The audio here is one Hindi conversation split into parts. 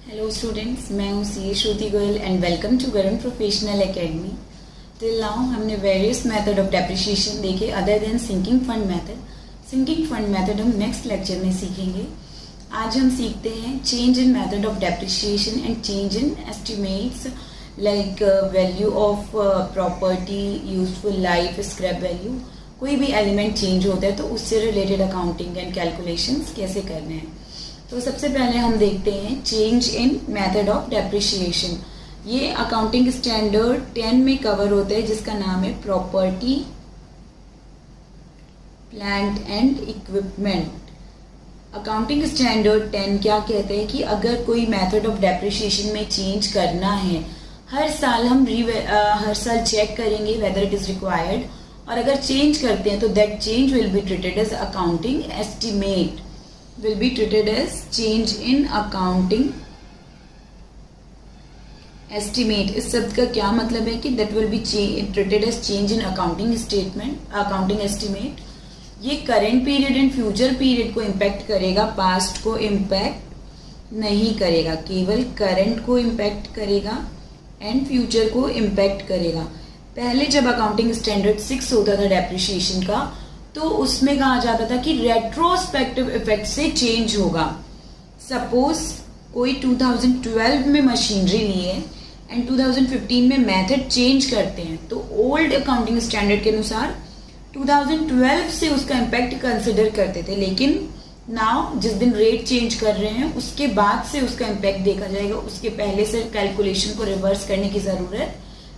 हेलो स्टूडेंट्स, मैं हूँ C Shruti Goyal and welcome to Garun professional academy. Till now हमने वेरियस मेथड ऑफ डेप्रिसिएशन देखे other than sinking fund method. Sinking fund method हम नेक्स्ट लेक्चर में सीखेंगे। आज हम सीखते हैं change in method of depreciation and change in estimates like value of property, useful life, scrap value. कोई भी एलिमेंट चेंज होता है तो उससे रिलेटेड अकाउंटिंग एंड कैलकुलेशंस कैसे करने हैं। तो सबसे पहले हम देखते हैं change in method of depreciation. ये अकाउंटिंग स्टैंडर्ड 10 में कवर होता है जिसका नाम है property, plant and equipment. Accounting standard 10 क्या कहते हैं कि अगर कोई मेथड ऑफ डेप्रिसिएशन में चेंज करना है, हर साल हम हर साल चेक करेंगे वेदर इट इज रिक्वायर्ड, और अगर चेंज करते हैं तो that change will be treated as accounting estimate, will be treated as change in accounting estimate। इस शब्द का क्या मतलब है कि that will be treated as change in accounting statement, accounting estimate। ये current period and future period को impact करेगा, past को impact नहीं करेगा, केवल current को impact करेगा and future को impact करेगा। पहले जब accounting standard 6 होता था depreciation का, तो उसमें कहा जाता था कि रेट्रोस्पेक्टिव इफेक्ट से चेंज होगा। सपोज कोई 2012 में मशीनरी लिए एंड 2015 में मेथड चेंज करते हैं, तो ओल्ड अकाउंटिंग स्टैंडर्ड के अनुसार 2012 से उसका इम्पैक्ट कंसिडर करते थे, लेकिन नाउ जिस दिन रेट चेंज कर रहे हैं उसके बाद से उसका इम्पैक्ट देखा जाएगा, उसके पहले से कैलकुलेशन को रिवर्स करने की जरूरत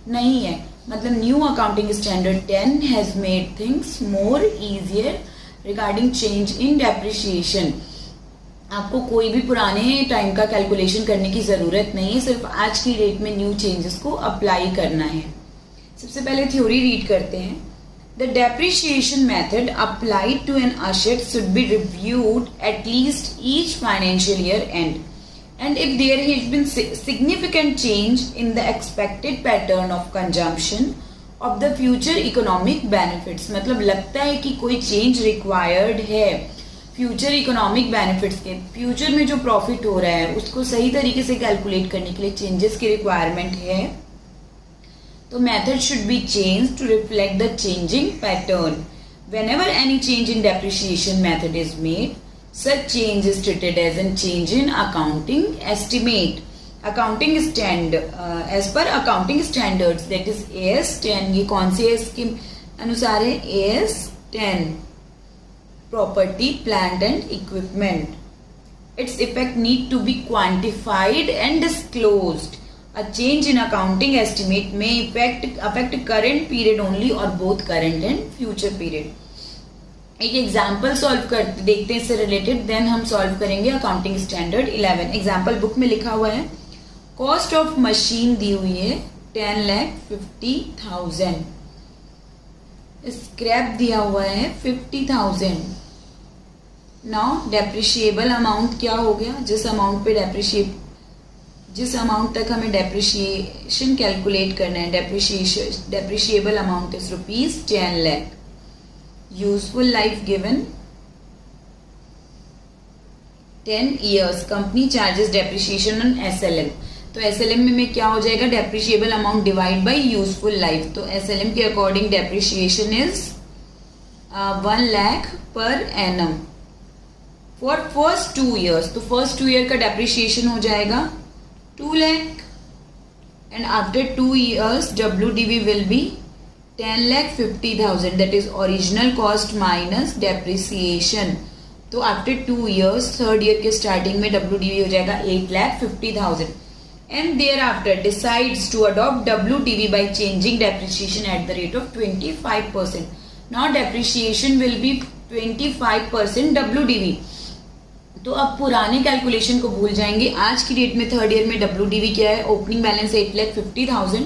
नहीं है। मतलब new accounting standard 10 has made things more easier regarding change in depreciation. आपको कोई भी पुराने टाइम का कैलकुलेशन करने की जरूरत नहीं है, सिर्फ आज की डेट में न्यू चेंजेस को अप्लाई करना है। सबसे पहले थ्योरी रीड करते हैं। The depreciation method applied to an asset should be reviewed at least each financial year end and if there has been significant change in the expected pattern of consumption of the future economic benefits। मतलब लगता है कि कोई चेंज रिक्वायर्ड है फ्यूचर इकोनॉमिक बेनिफिट्स के, फ्यूचर में जो प्रॉफिट हो रहा है उसको सही तरीके से कैलकुलेट करने के लिए चेंजेस की रिक्वायरमेंट है, तो method should be change to reflect the changing pattern. whenever any change in depreciation method is made, such change is treated as a change in accounting estimate। accounting as per accounting standards, that is AS10। ये कौन सी AS के अनुसार है? AS10 property, plant and equipment। its effect need to be quantified and disclosed। a change in accounting estimate may affect current period only or both current and future period। एक एग्जाम्पल सॉल्व कर देखते हैं इससे रिलेटेड, देन हम सॉल्व करेंगे अकाउंटिंग स्टैंडर्ड 11। एग्जाम्पल बुक में लिखा हुआ है, कॉस्ट ऑफ मशीन दी हुई है 10,50,000, स्क्रैप दिया हुआ है 50,000। नाउ डेप्रिशिएबल अमाउंट क्या हो गया? जिस अमाउंट तक हमें डेप्रिशिएशन कैलकुलेट करना है, depreciable amount is ₹10 lakh। Useful life given 10 years। Company charges depreciation on SLM। तो SLM में क्या हो जाएगा? Depreciable amount divide by useful life. तो SLM के according depreciation is 1 lakh per annum for first 2 years। तो फर्स्ट 2 year का डेप्रिसिएशन हो जाएगा 2 lakh and after 2 years WDV will B 10,50,000, that is original cost minus depreciation। तो आफ्टर 2 years, थर्ड ईयर के स्टार्टिंग में WDV हो जाएगा 8,50,000 and thereafter decides to adopt WDV by changing depreciation at the rate of 25%। Now depreciation will be 25% WDV। तो अब पुराने कैलकुलेशन को भूल जाएंगे। आज की डेट में थर्ड ईयर में WDV क्या है? ओपनिंग बैलेंस 8,50,000,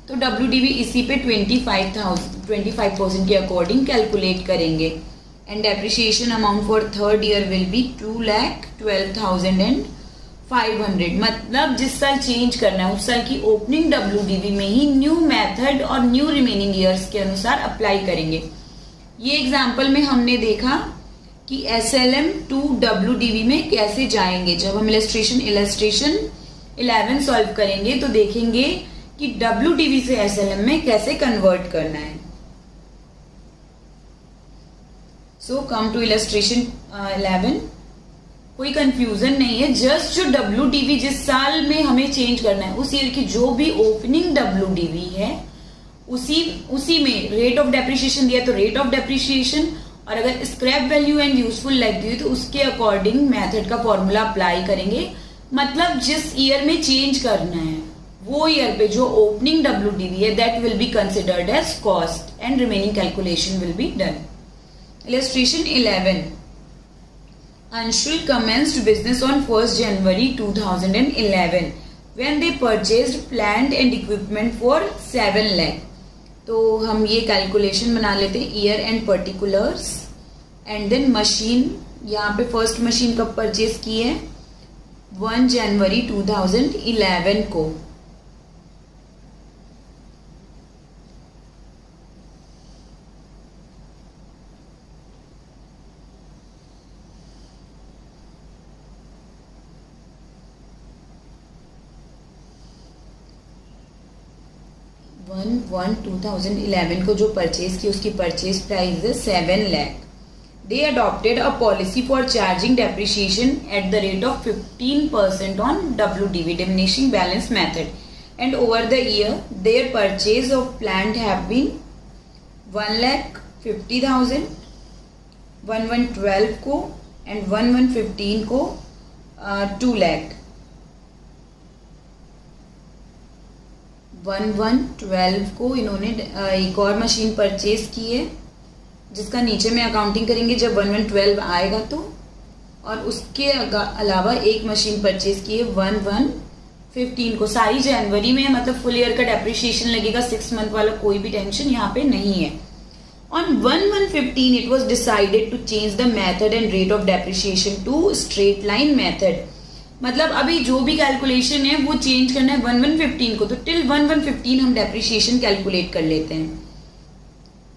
तो WDV इसी पे 25% के अकॉर्डिंग कैलकुलेट करेंगे and depreciation amount for third year will be 2,12,500। मतलब जिस साल चेंज करना है उस साल की ओपनिंग WDV में ही न्यू मेथड और न्यू रिमेनिंग ईयर्स के अनुसार अप्लाई करेंगे। ये एग्जाम्पल में हमने देखा कि SLM टू WDV में कैसे जाएंगे। जब हम इलस्ट्रेशन 11 सॉल्व करेंगे तो देखेंगे कि WDV से SLM में कैसे कन्वर्ट करना है। सो कम टू इलस्ट्रेशन 11। कोई कंफ्यूजन नहीं है, जस्ट जो WDV जिस साल में हमें चेंज करना है उस ईयर की जो भी ओपनिंग WDV है उसी में रेट ऑफ डेप्रिसिएशन दिया तो रेट ऑफ डेप्रिसिएशन, और अगर scrap value and useful life दी हुई तो उसके अकॉर्डिंग मेथड का फॉर्मूला अप्लाई करेंगे। मतलब जिस ईयर में चेंज करना है वो ईयर पे जो ओपनिंग WDV है that will be considered as cost and remaining calculation will be done. Illustration 11। Anshul commenced business on 1st January 2011 when they purchased plant and equipment for 7 lakh। तो हम ये कैलकुलेशन बना लेते हैं year end particulars and then machine. यहाँ पे फर्स्ट मशीन कब परचेज की है 1 जनवरी 2011 को। वन 2011 को जो परचेज की उसकी परचेज प्राइस है 7 lakh. They adopted a policy for charging depreciation at the rate of 15% on WDV diminishing balance method, and over the year their purchase of plant have been 1,50,000, 1112 को and 1115 को 2 लाख। 1112 को इन्होंने एक और मशीन परचेज की है जिसका नीचे में अकाउंटिंग करेंगे जब 1112 आएगा तो, और उसके अलावा एक मशीन परचेज की है 1115 को। सारी जनवरी में, मतलब फुल ईयर का डेप्रिसिएशन लगेगा, 6 मंथ वाला कोई भी टेंशन यहाँ पे नहीं है। On 1115 it was decided to change the method and rate of depreciation to straight line method. मतलब अभी जो भी कैलकुलेशन है वो चेंज करना है 1115 को, तो टिल 1115 हम डेप्रिसिएशन कैलकुलेट कर लेते हैं।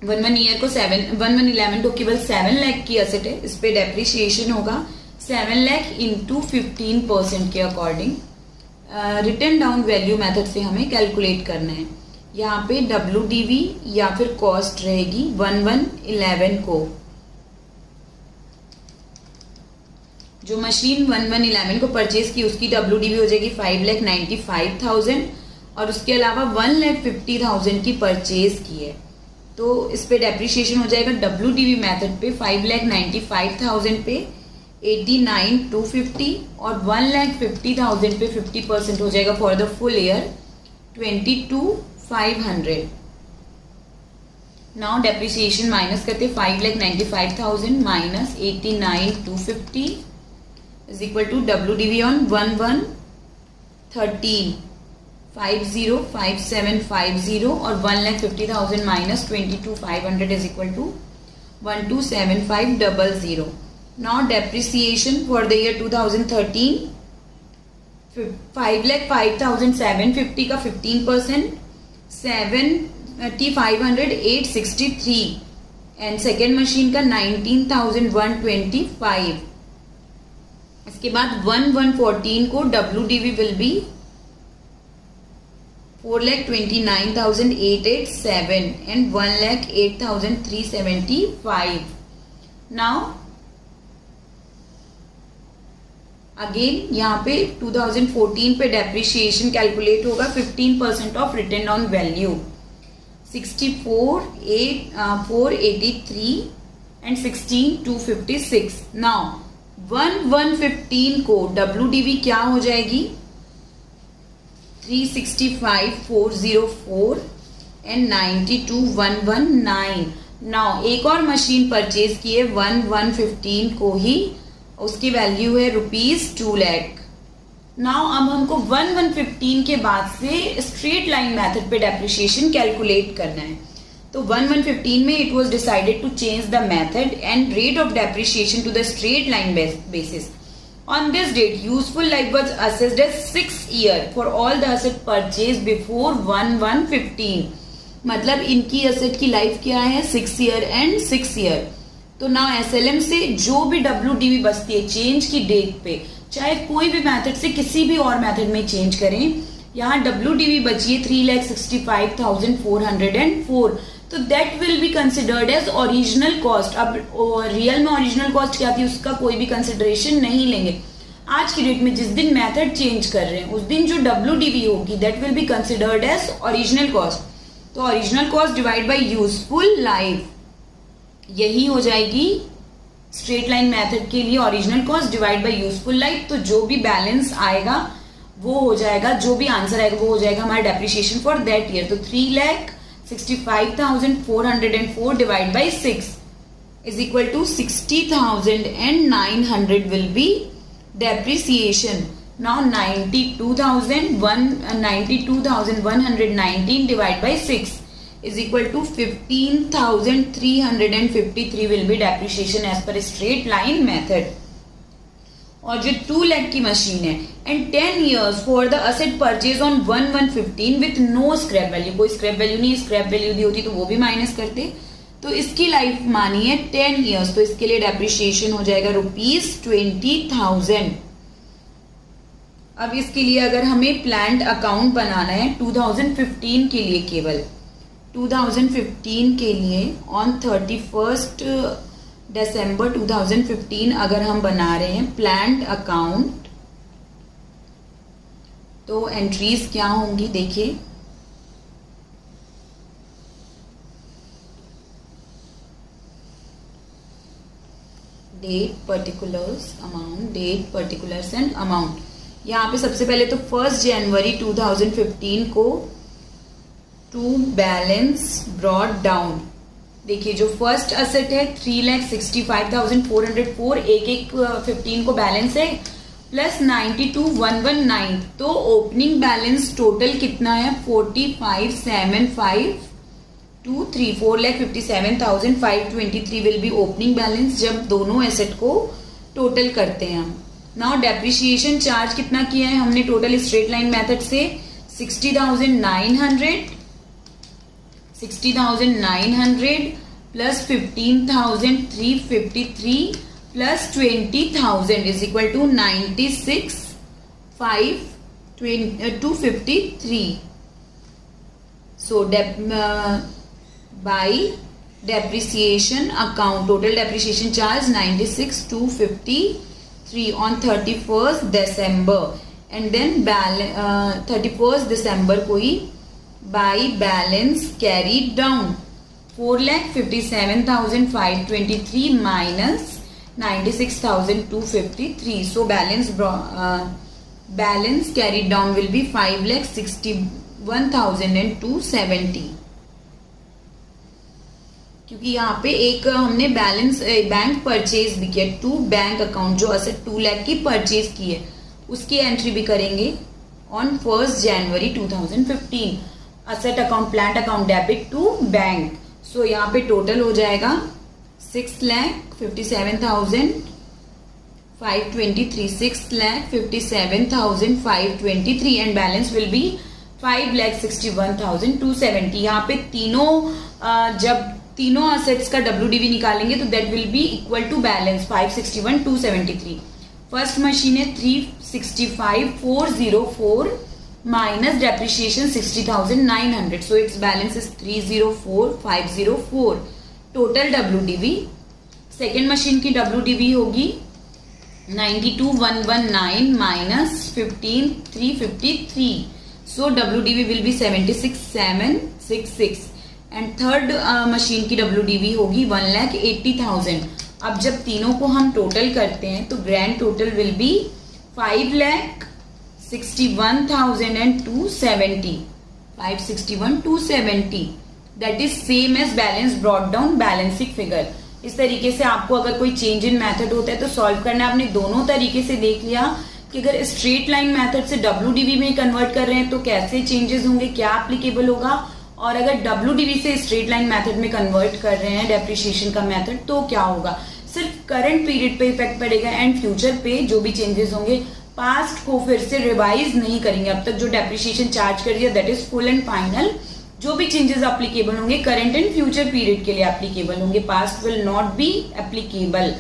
11 को 1111 को केवल 7 लाख की असेट है, इस पे डेप्रिसिएशन होगा 7 लाख इंटू 15% के according. Return down value method से हमें कैलकुलेट करना है। यहाँ पे WDV या फिर कॉस्ट रहेगी 1111 को। जो मशीन 1111 को परचेज की उसकी WDV हो जाएगी 5,95,000 और उसके अलावा 1,50,000 की परचेज की है, तो इस पे डेप्रिसिएशन हो जाएगा WDV मेथड पे 5,95,000 पे 89,250 और 1,50,000 पे 50% हो जाएगा for the full year 22,500। Now depreciation minus करते 5,95,000 minus 89,250 is equal to WDV on 1113 505750 और 1,50,000 minus 22,500 is equal to 127500। Now depreciation for the year 2013 5,05,750 का 15%, 7500 863 एंड सेकेंड मशीन का 19,125। इसके बाद 1114 को WDV will B 4,29,887 and 1,08,375। Now again यहाँ पे 2014 पे डेप्रिसिएशन कैलकुलेट होगा 15% of return on value 64,483 and 16,256। Now 1115 को WDV क्या हो जाएगी 365,404 एंड 92,119। नाउ एक और मशीन परचेज की है 1115 को ही, उसकी वैल्यू है ₹2 लाख। नाउ अब हमको 1115 के बाद से स्ट्रेट लाइन मेथड पे डेप्रिसिएशन कैलकुलेट करना है। तो 1115 में it was decided to change the method and rate of depreciation to the straight line basis. On this date, useful life was assessed as 6 year for all the asset purchased before 1115। मतलब इनकी asset की लाइफ क्या है 6 year and 6 year। तो ना SLM से जो भी WDV बचती है चेंज की डेट पे, चाहे कोई भी मेथड से किसी भी और मेथड में चेंज करें, यहाँ WDV बची है 3,65,404, तो that will be considered as original cost. अब रियल में ओरिजिनल कॉस्ट क्या थी उसका कोई भी कंसिडरेशन नहीं लेंगे। आज की डेट में जिस दिन मेथड चेंज कर रहे हैं उस दिन जो WDV होगी that will be considered as original cost. तो original cost divide by useful life, यही हो जाएगी स्ट्रेट लाइन मेथड के लिए original cost divide by useful life. तो जो भी बैलेंस आएगा वो हो जाएगा, जो भी आंसर आएगा वो हो जाएगा हमारा डेप्रिसिएशन फॉर दैट ईयर। तो 3,65,404 divide by 6 is equal to 60,900 will be depreciation. Now 92,119 divided by 6 is equal to 15,353 will be depreciation as per straight line method. और जो 2 lakh की मशीन है and 10 years for the asset purchase on 1/1/15 with no scrap value, कोई scrap value नहीं, scrap value दी होती तो वो भी माइनस करते। तो इसकी लाइफ मानी है 10 years, तो इसके लिए डेप्रिसिएशन हो जाएगा ₹20,000। अब इसके लिए अगर हमें प्लांट अकाउंट बनाना है 2015 के लिए, केवल 2015 के लिए ऑन 31 दिसंबर 2015 अगर हम बना रहे हैं प्लांट अकाउंट, तो एंट्रीज क्या होंगी देखिए। Date, particulars, amount, date, particulars and amount. यहाँ पे सबसे पहले तो 1 जनवरी 2015 को टू बैलेंस ब्रॉट डाउन। देखिए जो फर्स्ट असेट है 3,65,404, एक 15 को बैलेंस है प्लस 92,119, तो ओपनिंग बैलेंस टोटल कितना है 45,752,3, 4,57,523 विल बी ओपनिंग बैलेंस जब दोनों एसेट को टोटल करते हैं हम। नाउ डेप्रिसिएशन चार्ज कितना किया है हमने टोटल स्ट्रेट लाइन मेथड से 60,900 plus 15,353 plus 20,000 is equal to 96,253। So by depreciation account total depreciation charge 96,253 on 31st December and then 31st December को ही by balance carried down 4,57,523 minus 96,253, so balance carried down will be 5,61,270। क्योंकि यहाँ पे एक हमने बैलेंस बैंक परचेज भी किया, टू बैंक अकाउंट जो असेट 2 लाख की परचेज की है उसकी एंट्री भी करेंगे on 1 January 2015। Asset account plant account debit to bank, so यहाँ पे टोटल हो जाएगा 6,57,523, 6,57,523 एंड बैलेंस विल बी 5,61,270। यहाँ पे तीनों जब तीनों असेट्स का WDV निकालेंगे तो that will be equal to balance 561,273। First machine है 365,404 minus depreciation 60,900, so it's balance is 304,504 total WDV। Second machine की WDV होगी 92,119 minus 15,353, so WDV will be 76,766 and third machine की WDV होगी 1,80,000। अब जब तीनों को हम टोटल करते हैं तो grand total will be 5,61,270, 561,270 that is same as balance brought down balancing figure. इस तरीके से आपको अगर कोई चेंज इन मेथड होता है तो सॉल्व करना। आपने दोनों तरीके से देख लिया कि अगर स्ट्रेट लाइन मेथड से WDV में कन्वर्ट कर रहे हैं तो कैसे चेंजेस होंगे, क्या एप्लीकेबल होगा, और अगर WDV से स्ट्रेट लाइन मेथड में कन्वर्ट कर रहे हैं डेप्रिसिएशन का मेथड तो क्या होगा। सिर्फ करंट पीरियड पे इफेक्ट पड़ेगा एंड फ्यूचर पे जो भी चेंजेस होंगे पास्ट को फिर से रिवाइज नहीं करेंगे। अब तक जो डेप्रिसिएशन चार्ज कर दिया that is full and final, जो भी चेंजेस एप्लीकेबल होंगे करंट एंड फ्यूचर पीरियड के लिए एप्लीकेबल होंगे, past will not be applicable.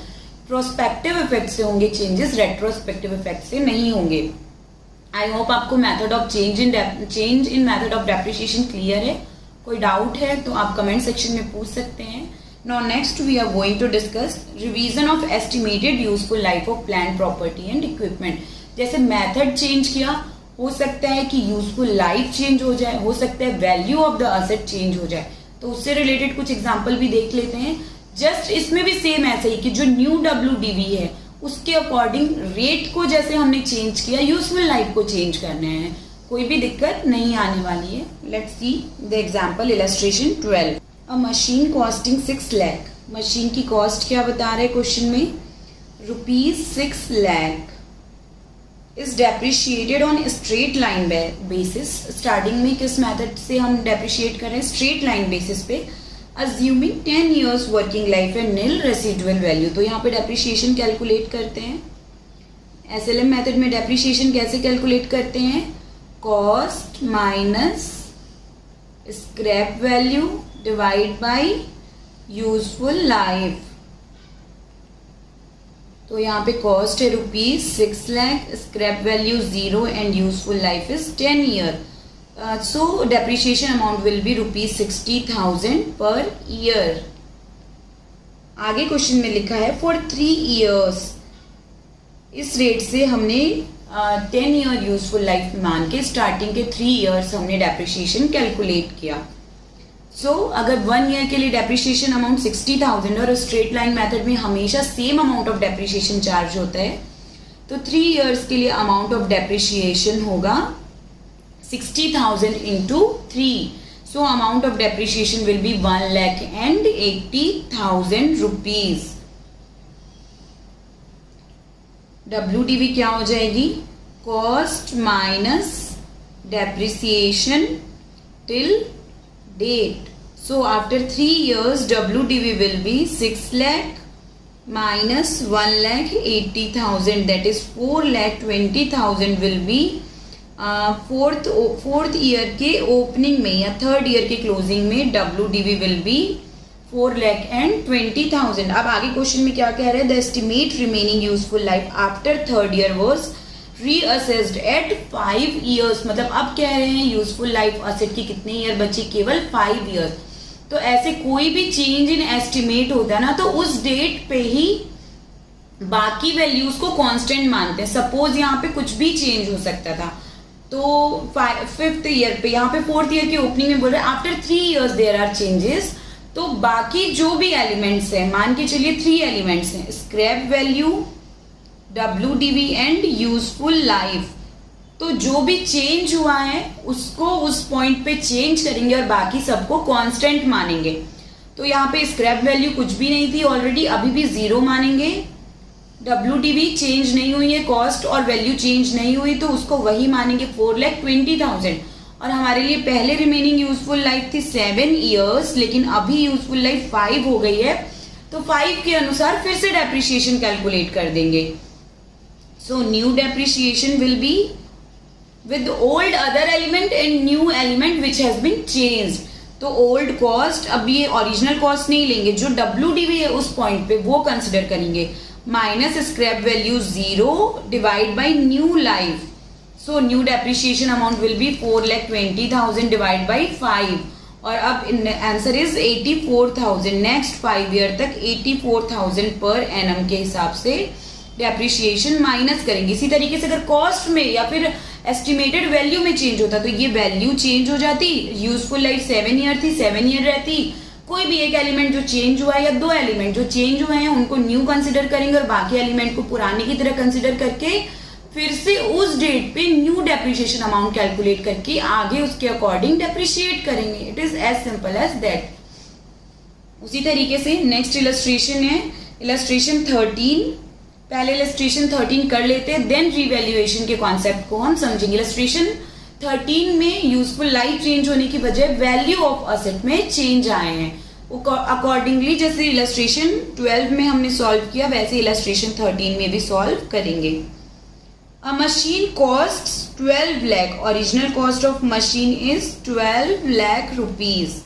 Prospective effect से होंगे चेंजेस, रेट्रोस्पेक्टिव इफेक्ट से नहीं होंगे। आई होप आपको method of change in method of depreciation clear है। कोई डाउट है तो आप कमेंट सेक्शन में पूछ सकते हैं। Now next we are going to discuss revision of estimated useful life of plant property and equipment. जैसे मेथड चेंज किया, हो सकता है कि यूजफुल लाइफ चेंज हो जाए, हो सकता है value of the asset change हो जाए, तो उससे रिलेटेड कुछ एग्जांपल भी देख लेते हैं। जस्ट इसमें भी सेम ऐसे ही कि जो न्यू WDV है उसके अकॉर्डिंग रेट को जैसे हमने चेंज किया, यूजफुल लाइफ को चेंज करने हैं, कोई भी दिक्कत नहीं आने वाली है। Let's see the example illustration 12। A machine costing 6 lakh. Machine की कॉस्ट क्या बता रहे हैं क्वेश्चन में, ₹6 lakh is depreciated on straight line basis. Starting में किस मेथड से हम डेप्रिशिएट कर रहे हैं, स्ट्रेट लाइन बेसिस पे। Assuming 10 years working life and nil residual value. तो यहाँ पे डेप्रिशिएशन कैलकुलेट करते हैं। SLM मेथड में डेप्रिशिएशन कैसे कैलकुलेट करते हैं, cost minus scrap value divide by useful life. तो यहाँ पे कॉस्ट है ₹6 lakh, scrap value 0 and useful life is 10 year। So depreciation amount will be ₹60,000 per year। आगे क्वेश्चन में लिखा है for 3 years। इस रेट से हमने 10 year यूजफुल लाइफ मान के स्टार्टिंग के 3 years हमने डेप्रिशिएशन कैलकुलेट किया। अगर 1 year के लिए डेप्रिशिएशन अमाउंट 60,000 और स्ट्रेट लाइन मेथड में हमेशा same amount of depreciation charge होता है, तो 3 years के लिए अमाउंट ऑफ डेप्रिशिएशन होगा 60,000 into 3. So amount of depreciation will be 1,80,000 rupees. WDV क्या हो जाएगी, cost minus depreciation till date. So after 3 years WDV will be 6 lakh minus 1,80,000, that is 4,20,000 will be fourth year के ओपनिंग में या थर्ड ईयर के क्लोजिंग में WDV विल बी 4,20,000। अब आगे क्वेश्चन में क्या कह रहे हैं, the estimate remaining useful life after third year was reassessed at 5 years। मतलब अब कह रहे हैं यूजफुल लाइफ असेट की कितने ईयर बची, केवल 5 years। तो ऐसे कोई भी चेंज इन एस्टिमेट होता है ना, तो उस डेट पे ही बाकी वैल्यूज को कांस्टेंट मानते हैं। सपोज यहाँ पे कुछ भी चेंज हो सकता था, तो 5th ईयर पे, यहाँ पे 4th ईयर की ओपनिंग में बोल रहे हैं after 3 years there are changes. तो बाकी जो भी एलिमेंट्स हैं, मान के चलिए 3 एलिमेंट्स हैं, scrap value, WDV and useful life. तो जो भी चेंज हुआ है उसको उस पॉइंट पे चेंज करेंगे और बाकी सबको कांस्टेंट मानेंगे। तो यहाँ पे स्क्रैप वैल्यू कुछ भी नहीं थी ऑलरेडी, अभी भी 0 मानेंगे। WDV चेंज नहीं हुई है, कॉस्ट और वैल्यू चेंज नहीं हुई, तो उसको वही मानेंगे 4,20,000। और हमारे लिए पहले रिमेनिंग यूजफुल लाइफ थी 7 years, लेकिन अभी यूजफुल लाइफ 5 हो गई है, तो 5 के अनुसार फिर से डेप्रिशिएशन कैलकुलेट कर देंगे। So new depreciation will be with old other element and new element which has been changed. तो ओल्ड कॉस्ट, अब ये ओरिजिनल कॉस्ट नहीं लेंगे, जो WDV है उस पॉइंट पे वो कंसिडर करेंगे, minus scrap value 0 divide by new life. So new depreciation amount will be 4,20,000 divide by 5। और अब आंसर इज 84,000। नेक्स्ट 5 ईयर तक 84,000 पर एनम के हिसाब से डेप्रिशिएशन माइनस करेंगे। इसी तरीके से अगर कॉस्ट में या फिर एस्टिमेटेड वैल्यू में चेंज होता तो ये वैल्यू चेंज हो जाती, यूजफुल लाइफ 7 ईयर थी, 7 ईयर रहती। कोई भी एक एलिमेंट जो चेंज हुआ है या 2 एलिमेंट जो चेंज हुए हैं उनको न्यू कंसिडर करेंगे और बाकी एलिमेंट को पुराने की तरह कंसिडर करके फिर से उस डेट पे न्यू डेप्रिशिएशन अमाउंट कैलकुलेट करके आगे उसके अकॉर्डिंग डेप्रिशिएट करेंगे। It is as simple as that. उसी तरीके से नेक्स्ट इलस्ट्रेशन है इलस्ट्रेशन 13। पहले इलस्ट्रेशन 13 कर लेते हैं, देन रिवैल्यूएशन के कॉन्सेप्ट को हम समझेंगे। इलस्ट्रेशन 13 में यूजफुल लाइफ चेंज होने की बजाय वैल्यू ऑफ असेट में चेंज आए हैं। अकॉर्डिंगली जैसे इलस्ट्रेशन 12 में हमने सॉल्व किया वैसे इलस्ट्रेशन 13 में भी सॉल्व करेंगे। अ machine costs 12 lakh. Original cost of machine is 12 lakh rupees.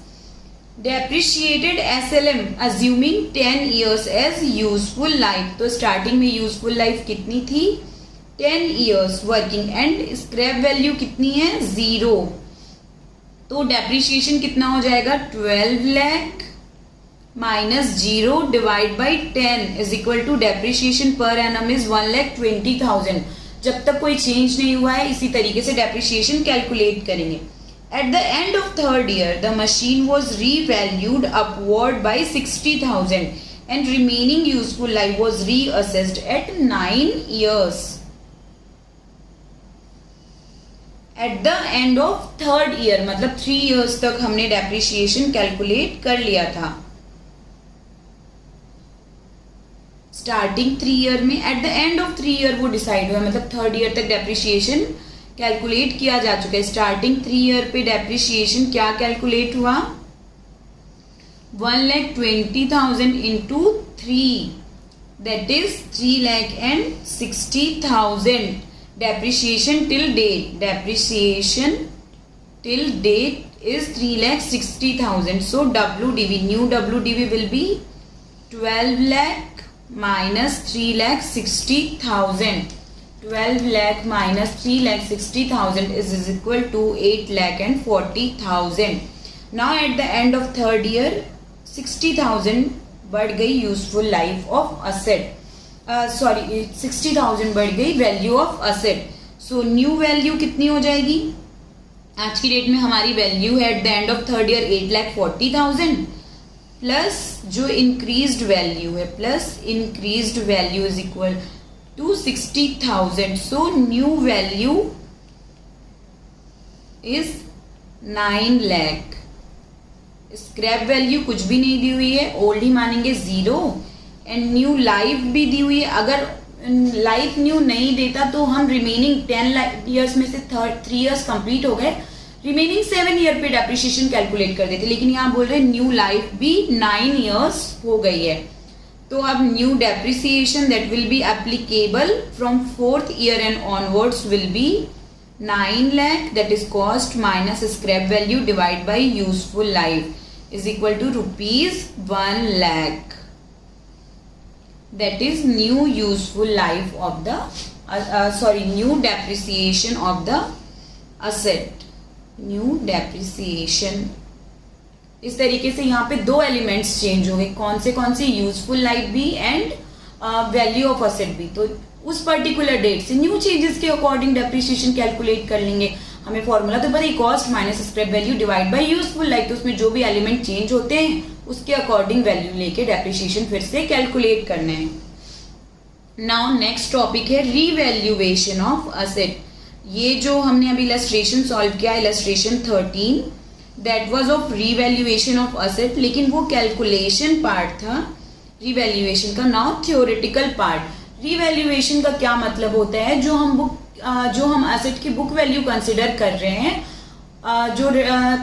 Depreciated SLM assuming 10 years as useful life. तो स्टार्टिंग में यूजफुल लाइफ कितनी थी? 10 years working. And scrap value कितनी है? 0. तो डेप्रिसिएशन कितना हो जाएगा? 12 lakh minus 0 divide by 10 is equal to depreciation per annum is 1,20,000. जब तक कोई चेंज नहीं हुआ है इसी तरीके से डेप्रिसिएशन कैलकुलेट करेंगे. At the end of third year, the machine was revalued upward by 60,000 and remaining useful life was reassessed at 9 years. At the end of third year, मतलब 3 years तक हमने depreciation calculate कर लिया था. Starting 3 year में, at the end of 3 year वो decide हुआ, मतलब third year तक depreciation कैलकुलेट किया जा चुका है. स्टार्टिंग 3 ईयर पे डेप्रिसिएशन क्या कैलकुलेट हुआ? 1,20,000 into 3 that is 3,60,000. Depreciation till date. Depreciation till date is 3,60,000. So WDV, new WDV will be 12 lakh minus 3,60,000. 12 lakh minus 3,60,000 is equal to 8,40,000. Now at the end of third year 60,000 बढ़ गई यूजफुल लाइफ ऑफ असेट. 60,000 बढ़ गई value of asset. So new value कितनी हो जाएगी? आज की डेट में हमारी वैल्यू है at the end of third year 8,40,000 plus जो इंक्रीज्ड वैल्यू है, plus increased value is equal to 60,000. So new value is 9 lakh. Scrap value कुछ भी नहीं दी हुई है, ओल्ड ही मानेंगे 0. एंड न्यू लाइफ भी दी हुई है. अगर लाइफ न्यू नहीं देता तो हम रिमेनिंग 10 ईयर्स में से 3 ईयर्स कंप्लीट हो गए, रिमेनिंग 7 ईयर पे डेप्रिसिएशन कैलकुलेट कर देते. लेकिन यहाँ बोल रहे न्यू लाइफ भी 9 ईयर्स हो गई है. तो अब new depreciation that will be applicable from 4th year and onwards will be 9 lakh that is cost minus scrap value divide by useful life is equal to ₹1 lakh. That is new useful life of the new depreciation of the asset. New depreciation. इस तरीके से यहाँ पे 2 एलिमेंट्स चेंज हो गए. कौन से? यूजफुल लाइफ भी एंड वैल्यू ऑफ असेट भी. तो उस पर्टिकुलर डेट से न्यू चेंजेस के अकॉर्डिंग डेप्रिसिएशन कैलकुलेट कर लेंगे. हमें फॉर्मूला तो पता ही, cost minus scrap value divide by useful life. तो उसमें जो भी एलिमेंट चेंज होते हैं उसके अकॉर्डिंग वैल्यू लेके डेप्रिसिएशन फिर से कैलकुलेट करना है. नाउ नेक्स्ट टॉपिक है रीवैल्यूएशन ऑफ असेट. ये जो हमने अभी इलस्ट्रेशन सॉल्व किया, illustration 13, that was of revaluation of asset. लेकिन वो कैलकुलेशन पार्ट था रीवैल्यूएशन का. Now theoretical part. रीवैल्यूएशन का क्या मतलब होता है? जो हम असेट की बुक वैल्यू कंसिडर कर रहे हैं, जो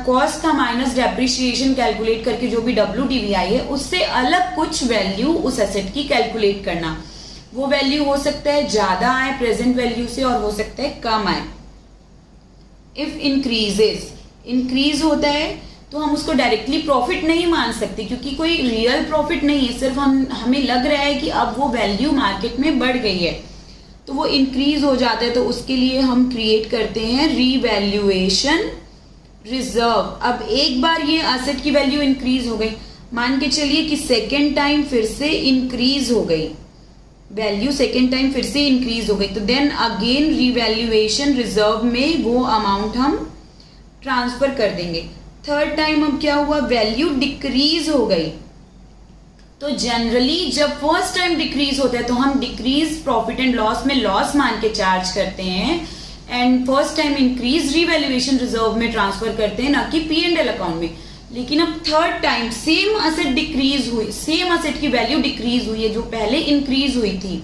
कॉस्ट था माइनस डेप्रिसिएशन कैलकुलेट करके जो भी WDV आई है, उससे अलग कुछ वैल्यू उस असेट की कैलकुलेट करना. वो वैल्यू हो सकता है ज्यादा आए प्रेजेंट वैल्यू से और हो सकता है कम आए. इफ इंक्रीज होता है तो हम उसको डायरेक्टली प्रॉफिट नहीं मान सकते, क्योंकि कोई रियल प्रॉफिट नहीं है, सिर्फ हमें लग रहा है कि अब वो वैल्यू मार्केट में बढ़ गई है, तो वो इंक्रीज हो जाता है. तो उसके लिए हम क्रिएट करते हैं रीवैल्यूएशन रिजर्व. अब एक बार ये असेट की वैल्यू इंक्रीज हो गई, मान के चलिए कि सेकेंड टाइम फिर से इंक्रीज हो गई वैल्यू, सेकेंड टाइम फिर से इंक्रीज हो गई, तो देन अगेन रीवैल्यूएशन रिजर्व में वो अमाउंट हम ट्रांसफर कर देंगे. थर्ड टाइम अब क्या हुआ? वैल्यू डिक्रीज हो गई. तो जनरली जब फर्स्ट टाइम डिक्रीज होता है तो हम डिक्रीज प्रॉफिट एंड लॉस में लॉस मान के चार्ज करते हैं, and first time increase revaluation reserve में ट्रांसफर करते हैं, ना कि P&L अकाउंट में. लेकिन अब third time same asset decrease हुई, सेम असेट की वैल्यू डिक्रीज हुई है जो पहले इंक्रीज हुई थी,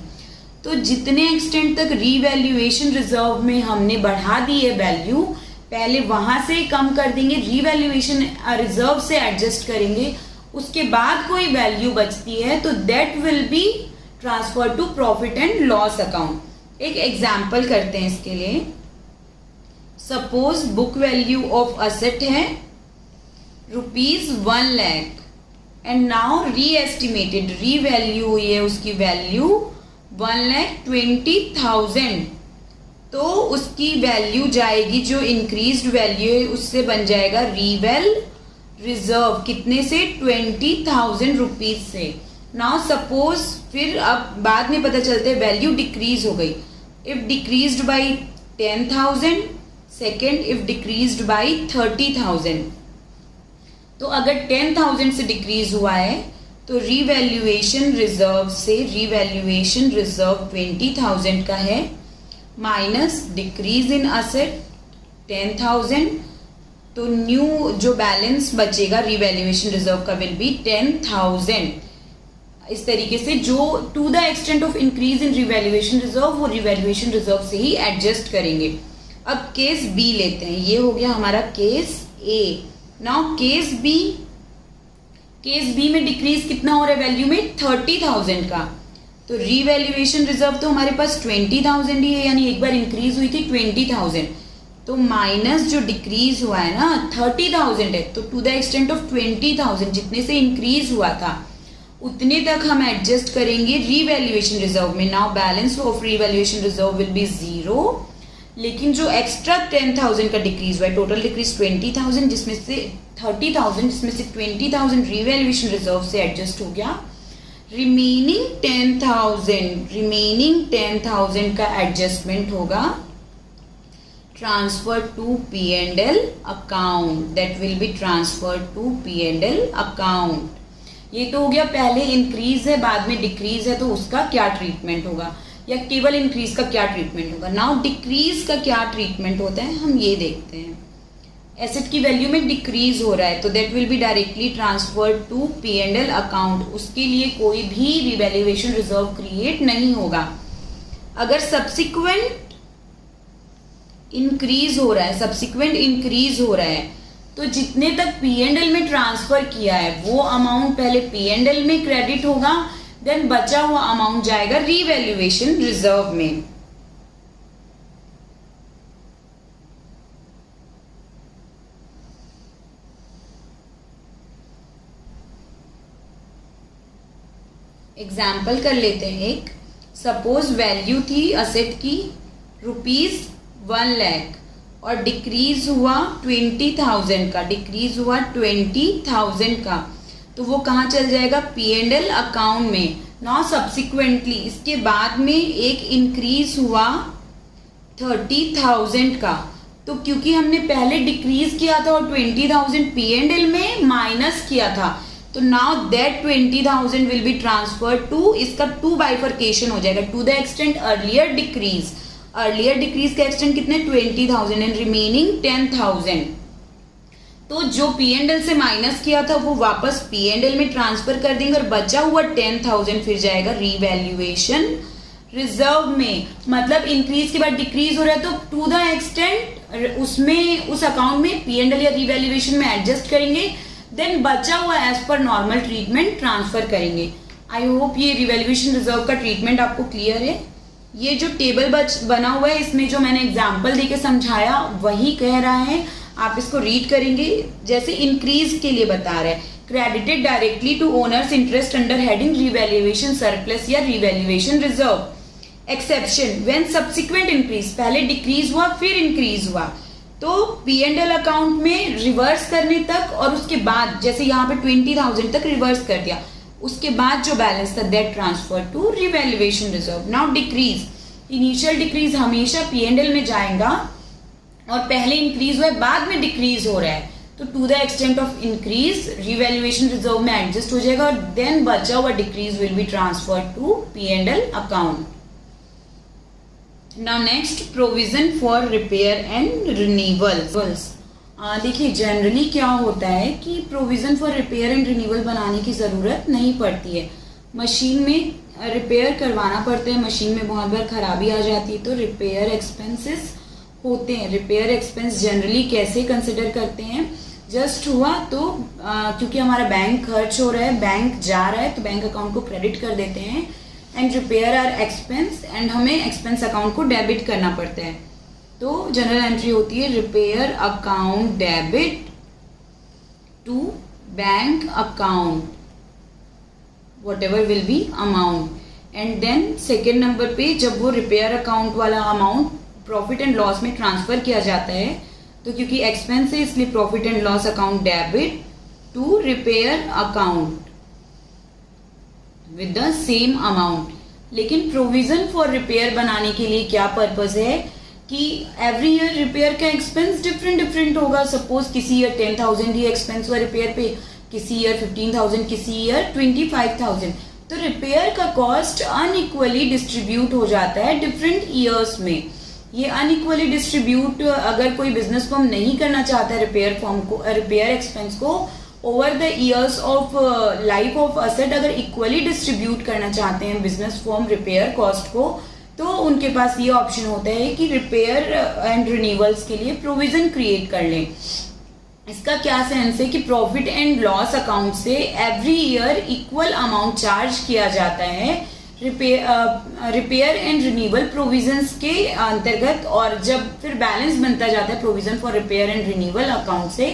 तो जितने एक्सटेंट तक रीवैल्यूएशन रिजर्व में हमने बढ़ा दी है वैल्यू, पहले वहां से कम कर देंगे, रीवैल्यूएशन रिजर्व से एडजस्ट करेंगे, उसके बाद कोई वैल्यू बचती है तो that will be transfer to profit and loss account. एक एग्जाम्पल करते हैं इसके लिए. Suppose book value of asset है ₹1 lakh and now revalue हुई है उसकी वैल्यू 1,20,000, तो उसकी वैल्यू जाएगी जो इंक्रीज्ड वैल्यू है उससे बन जाएगा रीवेल रिजर्व, कितने से 20,000 रुपीज से। नाउ सपोज फिर अब बाद में पता चलता है वैल्यू डिक्रीज हो गई, if decreased by 10,000, second if decreased by 30,000। तो अगर 10,000 से डिक्रीज हुआ है तो रीवैल्यूएशन रिजर्व से रीवैल्यूएशन रिजर्व 20,000 का है माइनस डिक्रीज इन असेट 10,000, तो न्यू जो बैलेंस बचेगा रीवैल्यूएशन रिजर्व का विल बी 10,000। इस तरीके से जो to the extent of increase in revaluation reserve वो रीवैल्यूएशन रिजर्व से ही एडजस्ट करेंगे। अब केस बी लेते हैं, ये हो गया हमारा केस ए। नाउ केस बी में डिक्रीज कितना हो रहा है वैल्यू में 30,000 का, तो रीवैल्यूएशन रिजर्व तो हमारे पास 20,000 ही है, यानी एक बार इंक्रीज हुई थी 20,000, तो माइनस जो डिक्रीज हुआ है ना 30,000 है, तो टू द एक्सटेंट ऑफ 20,000 जितने से इंक्रीज हुआ था उतने तक हम एडजस्ट करेंगे रीवैल्यूएशन रिजर्व में। Now balance of revaluation reserve will be 0, लेकिन जो एक्स्ट्रा 10,000 का डिक्रीज हुआ है, टोटल डिक्रीज 20,000 जिसमें से 30,000 जिसमें से 20,000 रीवैल्यूएशन रिजर्व से एडजस्ट हो गया, रिमेनिंग 10,000 का एडजस्टमेंट होगा transfer to P&L account, that will be transfer to P&L account. ये तो हो गया पहले इंक्रीज है बाद में डिक्रीज है तो उसका क्या ट्रीटमेंट होगा, या केवल इंक्रीज का क्या ट्रीटमेंट होगा। नाउ डिक्रीज का क्या ट्रीटमेंट होता है हम ये देखते हैं। एसेट की वैल्यू में डिक्रीज हो रहा है तो that will be directly transferred to P&L account, उसके लिए कोई भी रिवैल्यूएशन रिजर्व क्रिएट नहीं होगा। अगर सब्सिक्वेंट इंक्रीज हो रहा है तो जितने तक P&L में ट्रांसफर किया है वो अमाउंट पहले P&L में क्रेडिट होगा, देन बचा हुआ अमाउंट जाएगा रीवैल्यूएशन रिजर्व में। एग्जाम्पल कर लेते हैं एक। सपोज वैल्यू थी असेट की ₹1 लाख और डिक्रीज हुआ 20,000 का, तो वो कहाँ चल जाएगा P&L अकाउंट में। नाउ सब्सिक्वेंटली इसके बाद में एक इंक्रीज हुआ 30,000 का, तो क्योंकि हमने पहले डिक्रीज किया था और 20,000 P&L में माइनस किया था, तो now that 20,000 will be transfer to, इसका टू बाइफर्केशन हो जाएगा to the extent earlier decrease का एक्सटेंट कितने 20,000 एंड रिमेनिंग 10,000। तो जो P&L से माइनस किया था वो वापस P&L में ट्रांसफर कर देंगे और बचा हुआ 10,000 फिर जाएगा रीवैल्यूएशन रिजर्व में। मतलब इंक्रीज के बाद डिक्रीज हो रहा है तो टू द एक्सटेंट उसमें उस अकाउंट में P&L या रीवैल्यूएशन में एडजस्ट करेंगे, देन बचा हुआ as per normal treatment transfer करेंगे। आई होप ये रिवैल्यूएशन रिजर्व का ट्रीटमेंट आपको क्लियर है। ये जो टेबल बना हुआ है इसमें जो मैंने एग्जाम्पल देके समझाया वही कह रहा है, आप इसको रीड करेंगे। जैसे इंक्रीज के लिए बता रहा है, credited directly to owners interest under heading revaluation surplus या revaluation reserve. Exception when subsequent increase, पहले डिक्रीज हुआ फिर इंक्रीज हुआ तो P&L अकाउंट में रिवर्स करने तक और उसके बाद जैसे यहाँ पे 20,000 तक रिवर्स कर दिया, उसके बाद जो बैलेंस था that transfer to revaluation reserve. Now decrease, initial decrease हमेशा P&L में जाएगा और पहले इंक्रीज हुआ है बाद में डिक्रीज हो रहा है तो to the extent of increase revaluation reserve में एडजस्ट हो जाएगा और देन बचा हुआ decrease will be transfer to P&L account. Now next, provision for repair and renewals. देखिए जनरली क्या होता है कि provision for repair and renewal बनाने की ज़रूरत नहीं पड़ती है। मशीन में रिपेयर करवाना पड़ता है, मशीन में बहुत बार खराबी आ जाती है तो रिपेयर एक्सपेंसेस होते हैं। रिपेयर एक्सपेंस जनरली कैसे कंसिडर करते हैं, जस्ट हुआ तो क्योंकि हमारा बैंक खर्च हो रहा है, बैंक जा रहा है तो बैंक अकाउंट को क्रेडिट कर देते हैं and repair are expense and हमें एक्सपेंस अकाउंट को डेबिट करना पड़ता है। तो जनरल एंट्री होती है repair account debit to bank account whatever will be amount, and then second number पे जब वो रिपेयर अकाउंट वाला अमाउंट प्रॉफिट एंड लॉस में ट्रांसफर किया जाता है, तो क्योंकि एक्सपेंस है इसलिए profit and loss account debit to repair account with the same amount. लेकिन प्रोविजन फॉर रिपेयर बनाने के लिए क्या पर्पज है कि एवरी ईयर रिपेयर का एक्सपेंस डिफरेंट होगा। सपोज किसी ईयर 10,000 ही एक्सपेंस हुआ रिपेयर पे, किसी ईयर 15,000, किसी ईयर 25,000। तो रिपेयर का कॉस्ट अनइक्वली डिस्ट्रीब्यूट हो जाता है डिफरेंट ईयर्स में। ये अनइक्वली डिस्ट्रीब्यूट अगर कोई बिजनेस फर्म नहीं करना चाहता है रिपेयर एक्सपेंस को over the years of life of asset, अगर इक्वली डिस्ट्रीब्यूट करना चाहते हैं बिजनेस फर्म रिपेयर कॉस्ट को, तो उनके पास ये ऑप्शन होता है कि रिपेयर एंड रिन्यूअल्स के लिए प्रोविजन क्रिएट कर लें। इसका क्या सेंस है कि प्रॉफिट एंड लॉस अकाउंट से every year equal amount charge किया जाता है रिपेयर एंड रिन्यूअल प्रोविजंस के अंतर्गत, और जब फिर बैलेंस बनता जाता है provision for repair and renewal account से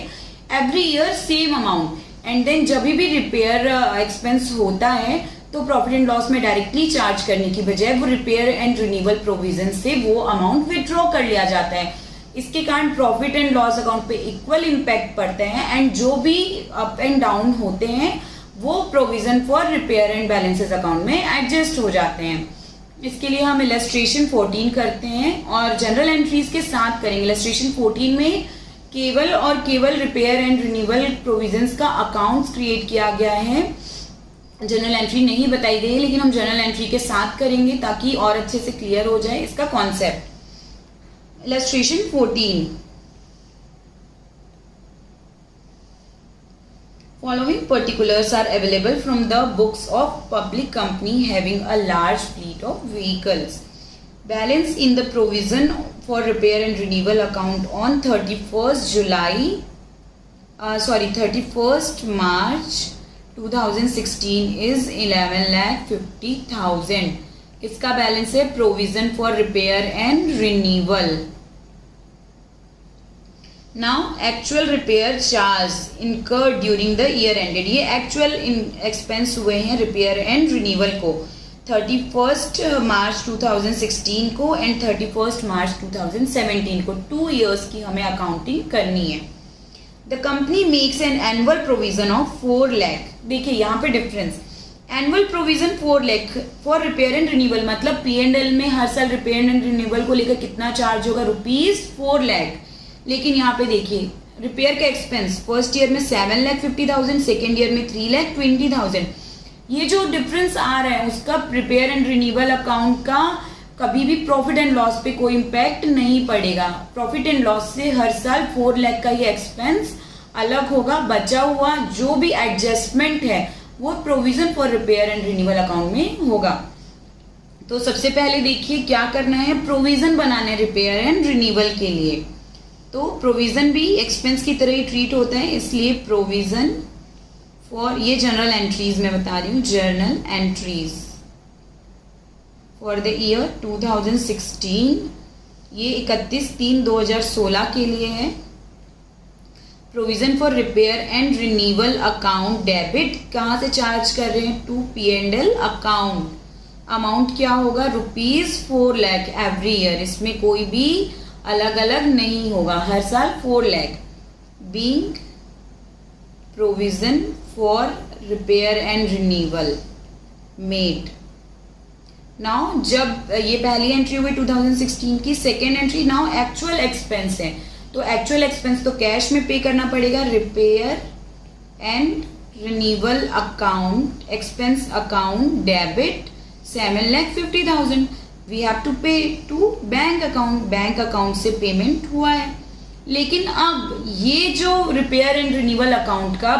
every year same amount, and then जब भी रिपेयर एक्सपेंस होता है तो प्रॉफिट एंड लॉस में डायरेक्टली चार्ज करने की बजाय वो रिपेयर एंड रिन्यूअल प्रोविजन से वो अमाउंट विड्रॉ कर लिया जाता है। इसके कारण प्रॉफिट एंड लॉस अकाउंट पे इक्वल इम्पैक्ट पड़ते हैं, एंड जो भी अप एंड डाउन होते हैं वो provision for repair and balances account में एडजस्ट हो जाते हैं। इसके लिए हम इलस्ट्रेशन 14 करते हैं और जनरल एंट्रीज के साथ करेंगे। इलस्ट्रेशन 14 में केवल और केवल रिपेयर एंड रिन्यूअल प्रोविजंस का अकाउंट क्रिएट किया गया है, जनरल एंट्री नहीं बताई गई है, लेकिन हम जनरल एंट्री के साथ करेंगे ताकि और अच्छे से क्लियर हो जाए इसका concept. Illustration 14, following particulars are available from the books of public company having a large fleet of vehicles. Balance in the provision for repair and renewal account on 31st March 2016 is 11,50,000. इसका बैलेंस है provision for repair and renewal. Now actual repair charge incurred during the year ended, ये एक्चुअल एक्सपेंस हुए हैं रिपेयर एंड रिन्यूअल को 31 मार्च 2016 को एंड 31 मार्च 2017 को, 2 इयर्स की हमें अकाउंटिंग करनी है। The company makes an annual provision of 4 lakh. देखिए यहाँ पे difference, annual provision 4 lakh for repair and renewal, मतलब P&L में हर साल रिपेयर एंड रिन्यूअल को लेकर कितना चार्ज होगा, ₹4 लाख। लेकिन यहाँ पे देखिए रिपेयर का एक्सपेंस फर्स्ट ईयर में 7,50,000, सेकेंड ईयर में 3,20,000। ये जो डिफरेंस आ रहा है उसका रिपेयर एंड रिन्यूअल अकाउंट का कभी भी प्रॉफिट एंड लॉस पे कोई इम्पैक्ट नहीं पड़ेगा। प्रॉफिट एंड लॉस से हर साल 4 लाख का ये एक्सपेंस अलग होगा, बचा हुआ जो भी एडजस्टमेंट है वो provision for repair and renewal account में होगा। तो सबसे पहले देखिए क्या करना है, प्रोविजन बनाना है रिपेयर एंड रिन्यूअल के लिए। तो प्रोविजन भी एक्सपेंस की तरह ही ट्रीट होता है, इसलिए प्रोविजन फॉर, ये जनरल एंट्रीज में बता रही हूँ, journal entries for the year 2016, ये 31/3/2016 के लिए है। Provision for repair and renewal account debit कहाँ से चार्ज कर रहे हैं, टू P&L अकाउंट। अमाउंट क्या होगा, ₹4 लाख एवरी ईयर, इसमें कोई भी अलग अलग नहीं होगा, हर साल 4 lakh. Being provision for repair and renewal made. Now जब ये पहली एंट्री हुई 2016 की, second entry now actual expense है, तो एक्चुअल एक्सपेंस तो कैश में पे करना पड़ेगा। Repair and renewal account expense account debit 7,50,000, we have to pay to bank account, bank account से पेमेंट हुआ है। लेकिन अब ये जो रिपेयर एंड रिन्यूअल अकाउंट का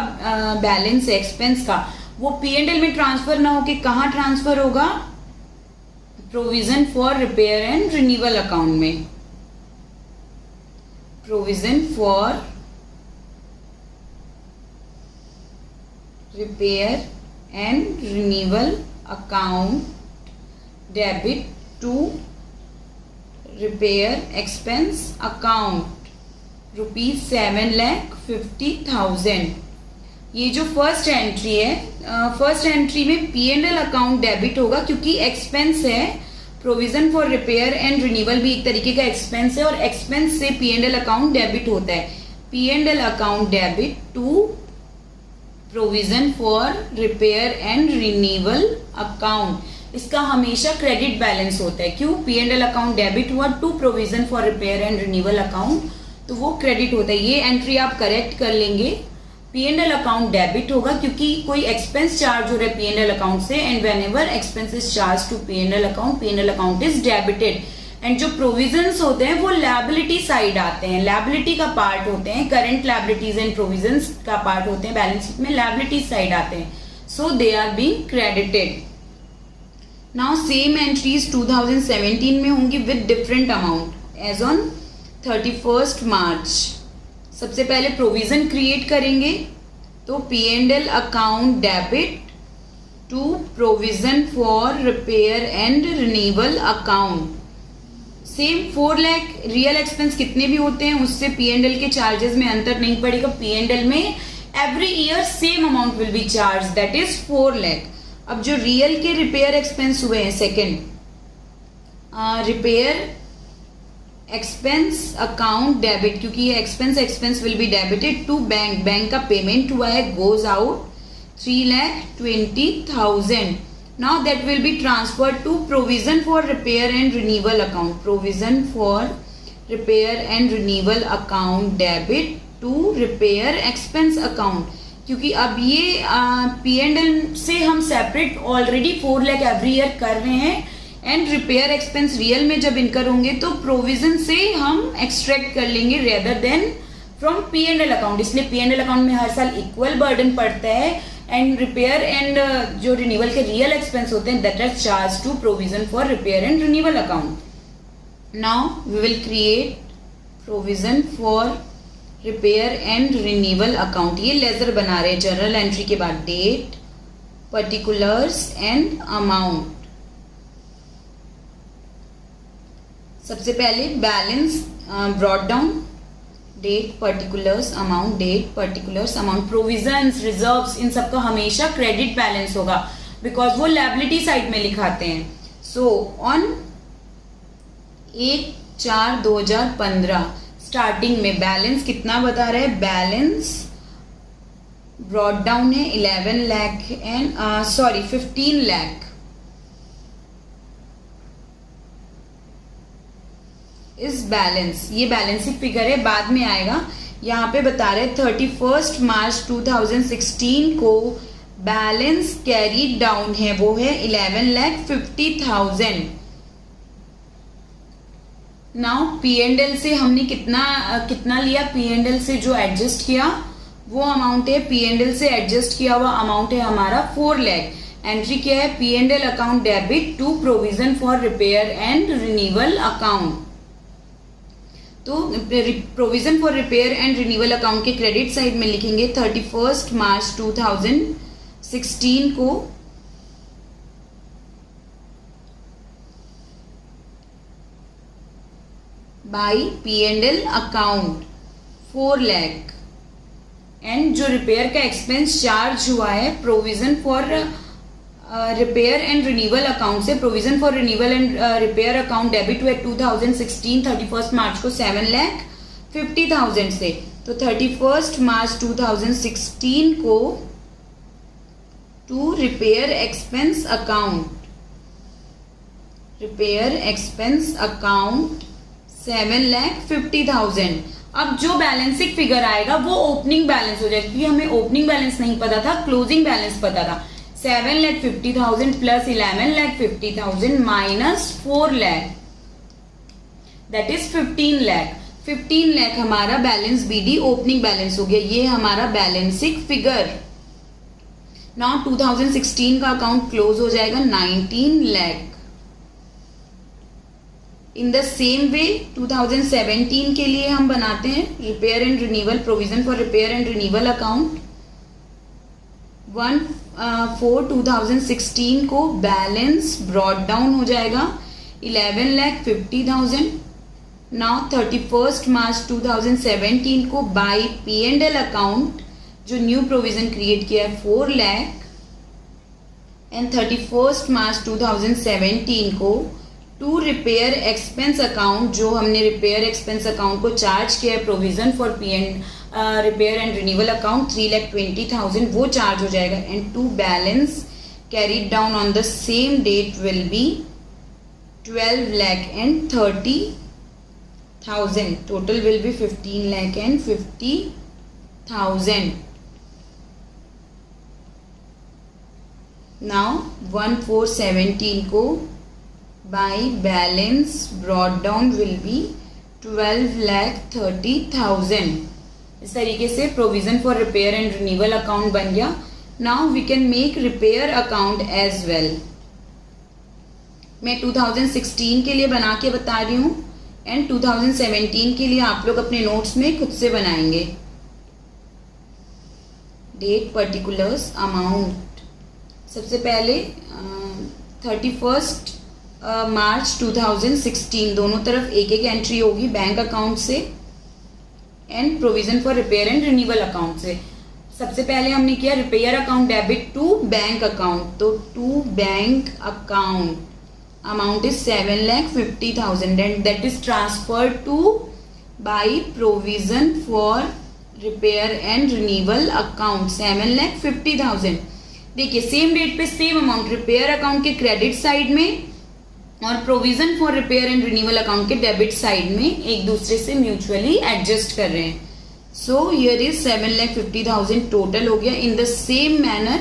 बैलेंस है एक्सपेंस का, वो P&L में ट्रांसफर ना होके कहाँ ट्रांसफर होगा, provision for repair and renewal account में। Provision for repair and renewal account debit to repair expense account ₹7,50,000। ये जो फर्स्ट एंट्री है, फर्स्ट एंट्री में P&L अकाउंट डेबिट होगा क्योंकि एक्सपेंस है। Provision for repair and renewal भी एक तरीके का एक्सपेंस है और एक्सपेंस से P&L अकाउंट डेबिट होता है। P&L account debit to provision for repair and renewal account, इसका हमेशा क्रेडिट बैलेंस होता है। क्यों? P&L अकाउंट डेबिट हुआ to provision for repair and renewal account, तो वो क्रेडिट होता है। ये एंट्री आप करेक्ट कर लेंगे। P&L अकाउंट डेबिट होगा क्योंकि कोई एक्सपेंस चार्ज हो रहा है P&L अकाउंट से, and whenever expense is charge to P&L account is debited. And जो प्रोविजंस होते हैं वो लायबिलिटी साइड आते हैं, लायबिलिटी का पार्ट होते हैं। करंट लायबिलिटीज एंड प्रोविजंस का पार्ट होते हैं, बैलेंस शीट में लायबिलिटी साइड आते हैं, so they are being credited. Now same entries 2017 में होंगी with different amount as on 31 March. सबसे पहले प्रोविजन क्रिएट करेंगे, तो P&L account debit to provision for repair and renewal account. Same 4 lakh real expense कितने भी होते हैं उससे P&L के चार्जेस में अंतर नहीं पड़ेगा। P&L में every year same amount will be charge, that is 4 lakh. अब जो रियल के रिपेयर एक्सपेंस हुए हैं, second repair expense account debit, क्योंकि ये expense will be debited to bank, bank का पेमेंट हुआ है, goes out 3,20,000। Now that will be transferred to provision for repair and renewal account, provision for repair and renewal account debit to repair expense account, क्योंकि अब ये P&L से हम separate already 4 lakh every year कर रहे हैं, एंड रिपेयर एक्सपेंस रियल में जब इनकर होंगे तो प्रोविजन से हम एक्सट्रैक्ट कर लेंगे rather than from P&L account. इसलिए P&L अकाउंट में हर साल इक्वल बर्डन पड़ता है, एंड रिपेयर एंड जो रिन्यूअल के रियल एक्सपेंस होते हैं that are charge to provision for repair and renewal account. Now we will create provision for repair and renewal account. ये लेजर बना रहे हैं जर्नल एंट्री के बाद, डेट, पर्टिकुलर्स एंड अमाउंट। सबसे पहले balance brought down, date particulars amount, date particulars amount. Provisions, reserves, इन सबका हमेशा क्रेडिट बैलेंस होगा बिकॉज वो लायबिलिटी साइड में लिखाते हैं। सो ऑन 1/4/2015 स्टार्टिंग में बैलेंस कितना बता रहे हैं? बैलेंस ब्रॉट डाउन है 11 लाख एंड 15 लाख। इस बैलेंस, ये बैलेंसिंग फिगर है, बाद में आएगा। यहाँ पे बता रहे 31 मार्च 2016 को बैलेंस कैरी डाउन है, वो है 11,50,000। नाउ P&L से हमने कितना लिया? P&L से जो एडजस्ट किया वो अमाउंट है, P&L से एडजस्ट किया हुआ अमाउंट है हमारा 4 लाख। एंट्री क्या है? P&L account debit to provision for repair and renewal account. तो provision for repair and renewal account के क्रेडिट साइड में लिखेंगे 31 मार्च 2016 को by P&L account 4 lakh, and जो रिपेयर का एक्सपेंस चार्ज हुआ है provision for repair and renewal account से, provision for renewal and repair account debit हुए 2016 31 मार्च को 7,50,000 से। तो 31 मार्च 2016 को to repair expense account, repair expense account 7,50,000। अब जो बैलेंसिंग फिगर आएगा वो ओपनिंग बैलेंस हो जाएगा, क्योंकि हमें ओपनिंग बैलेंस नहीं पता था, क्लोजिंग बैलेंस पता था। 7,50,000 plus 11,50,000 minus 4 lakh, that is 15 lakh. 15 lakh हमारा बैलेंस BD ओपनिंग बैलेंस हो गया। ये हमारा बैलेंसिंग फिगर। नाउ 2016 का अकाउंट क्लोज हो जाएगा 19 lakh. In the same way 2017 के लिए हम बनाते हैं repair and renewal, provision for repair and renewal account 1/4/2016 को बैलेंस ब्रॉट डाउन हो जाएगा 11,50,000 नाउ 31 मार्च 2017 को बाय P&L अकाउंट जो न्यू प्रोविजन क्रिएट किया है 4 लाख, एंड 31 मार्च 2017 को टू रिपेयर एक्सपेंस अकाउंट जो हमने रिपेयर एक्सपेंस अकाउंट को चार्ज किया है provision for repair and renewal account 3,20,000 वो चार्ज हो जाएगा, and to balance carried down on the same date will be 12 lakh and 30,000. Total will be 15 lakh and 50,000. Now 1/4/17 को by balance brought down will be 12,30,000. इस तरीके से provision for repair and renewal account बन गया. Now we can make repair account as well. मैं 2016 के लिए बना के बता रही हूँ एंड 2017 के लिए आप लोग अपने नोट्स में खुद से बनाएंगे. Date, particulars, amount. सबसे पहले 31 मार्च 2016 दोनों तरफ एक एक एंट्री होगी बैंक अकाउंट से and provision for repair and renewal account से. सबसे पहले हमने किया repair account debit to bank account, तो to bank account amount is 7,50,000 and that is transferred to by provision for repair and renewal account 7,50,000. देखिए सेम डेट पे सेम अमाउंट रिपेयर अकाउंट के क्रेडिट साइड में और provision for repair and renewal account के डेबिट साइड में एक दूसरे से म्यूचुअली एडजस्ट कर रहे हैं. सो हियर इज 7,50,000 टोटल हो गया. इन द सेम मैनर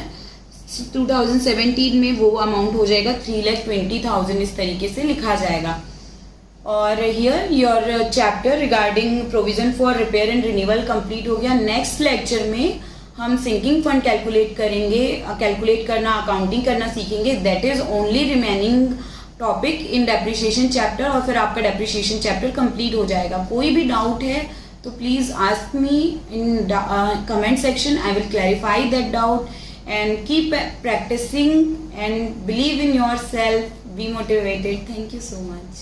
2017 में वो अमाउंट हो जाएगा 3,20,000. इस तरीके से लिखा जाएगा. और here your chapter regarding provision for repair and renewal complete हो गया. नेक्स्ट लेक्चर में हम सिंकिंग फंड कैलकुलेट करेंगे, कैलकुलेट करना, अकाउंटिंग करना सीखेंगे. That is only remaining topic in depreciation chapter और फिर आपका डेप्रिसिएशन चैप्टर कंप्लीट हो जाएगा. कोई भी डाउट है तो please ask me in comment section. I will clarify that doubt. And keep practicing and believe in yourself. Be motivated. Thank you so much.